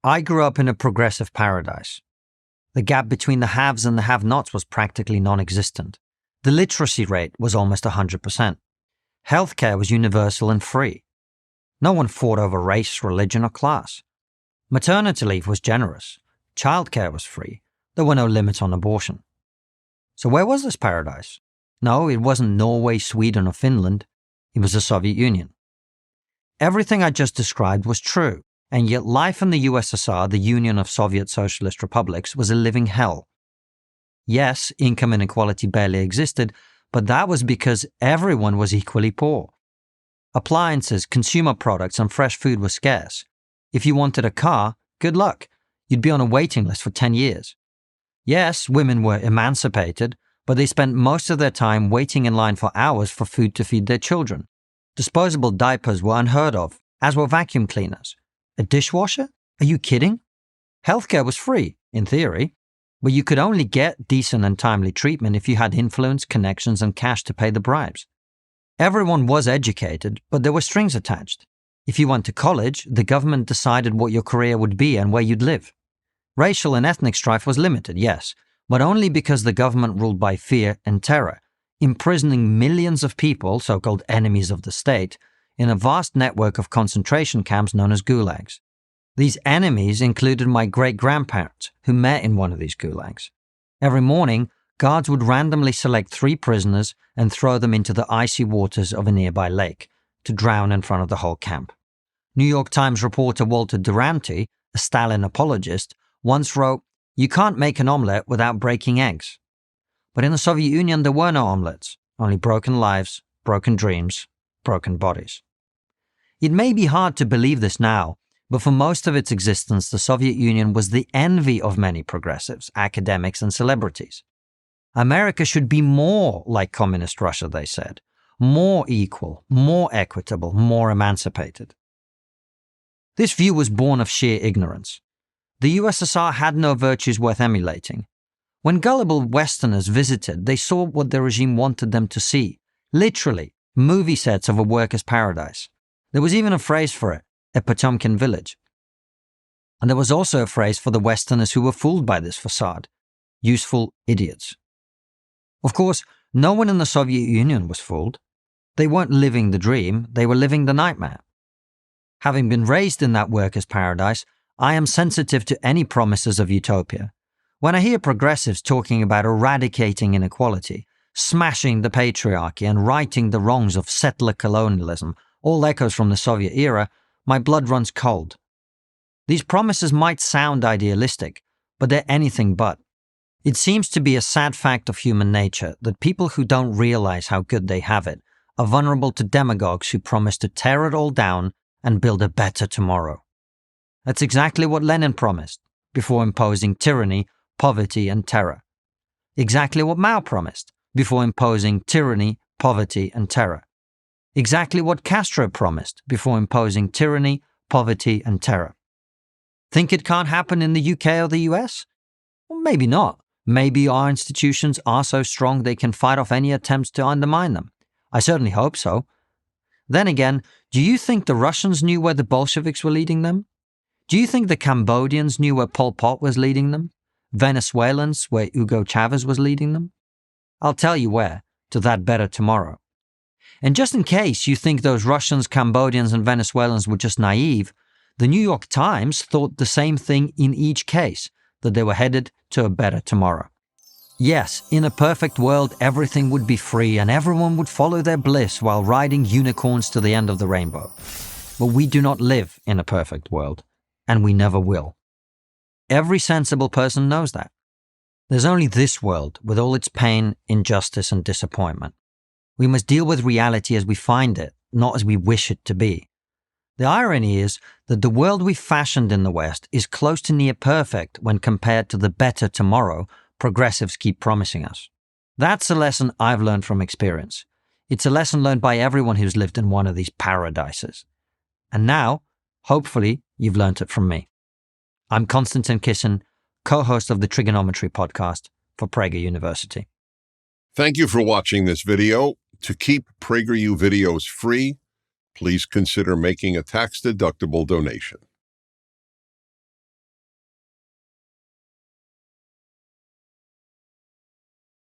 I grew up in a progressive paradise. The gap between the haves and the have-nots was practically non-existent. The literacy rate was almost 100%. Healthcare was universal and free. No one fought over race, religion, or class. Maternity leave was generous. Childcare was free. There were no limits on abortion. So where was this paradise? No, it wasn't Norway, Sweden, or Finland. It was the Soviet Union. Everything I just described was true, and yet life in the USSR, the Union of Soviet Socialist Republics, was a living hell. Yes, income inequality barely existed, but that was because everyone was equally poor. Appliances, consumer products, and fresh food were scarce. If you wanted a car, good luck. You'd be on a waiting list for 10 years. Yes, women were emancipated, but they spent most of their time waiting in line for hours for food to feed their children. Disposable diapers were unheard of, as were vacuum cleaners. A dishwasher? Are you kidding? Healthcare was free, in theory, but you could only get decent and timely treatment if you had influence, connections, and cash to pay the bribes. Everyone was educated, but there were strings attached. If you went to college, the government decided what your career would be and where you'd live. Racial and ethnic strife was limited, yes, but only because the government ruled by fear and terror, imprisoning millions of people, so-called enemies of the state, in a vast network of concentration camps known as gulags. These enemies included my great-grandparents, who met in one of these gulags. Every morning, guards would randomly select 3 prisoners and throw them into the icy waters of a nearby lake to drown in front of the whole camp. New York Times reporter Walter Duranty, a Stalin apologist, once wrote, "You can't make an omelette without breaking eggs." But in the Soviet Union, there were no omelettes, only broken lives, broken dreams, broken bodies. It may be hard to believe this now, but for most of its existence, the Soviet Union was the envy of many progressives, academics, and celebrities. America should be more like communist Russia, they said. More equal, more equitable, more emancipated. This view was born of sheer ignorance. The USSR had no virtues worth emulating. When gullible Westerners visited, they saw what the regime wanted them to see. Literally, movie sets of a workers' paradise. There was even a phrase for it, a Potemkin village. And there was also a phrase for the Westerners who were fooled by this facade, useful idiots. Of course, no one in the Soviet Union was fooled. They weren't living the dream, they were living the nightmare. Having been raised in that workers' paradise, I am sensitive to any promises of utopia. When I hear progressives talking about eradicating inequality, smashing the patriarchy, and righting the wrongs of settler colonialism, all echoes from the Soviet era, my blood runs cold. These promises might sound idealistic, but they're anything but. It seems to be a sad fact of human nature that people who don't realize how good they have it are vulnerable to demagogues who promise to tear it all down and build a better tomorrow. That's exactly what Lenin promised, before imposing tyranny, poverty, and terror. Exactly what Mao promised, before imposing tyranny, poverty, and terror. Exactly what Castro promised, before imposing tyranny, poverty, and terror. Think it can't happen in the UK or the US? Well, maybe not. Maybe our institutions are so strong they can fight off any attempts to undermine them. I certainly hope so. Then again, do you think the Russians knew where the Bolsheviks were leading them? Do you think the Cambodians knew where Pol Pot was leading them? Venezuelans where Hugo Chavez was leading them? I'll tell you where, to that better tomorrow. And just in case you think those Russians, Cambodians, and Venezuelans were just naive, the New York Times thought the same thing in each case, that they were headed to a better tomorrow. Yes, in a perfect world, everything would be free and everyone would follow their bliss while riding unicorns to the end of the rainbow. But we do not live in a perfect world, and we never will. Every sensible person knows that. There's only this world with all its pain, injustice, and disappointment. We must deal with reality as we find it, not as we wish it to be. The irony is that the world we fashioned in the West is close to near perfect when compared to the better tomorrow progressives keep promising us. That's a lesson I've learned from experience. It's a lesson learned by everyone who's lived in one of these paradises. And now, hopefully, you've learned it from me. I'm Konstantin Kisin, co-host of the Trigonometry podcast for Prager University. Thank you for watching this video. To keep PragerU videos free, please consider making a tax-deductible donation.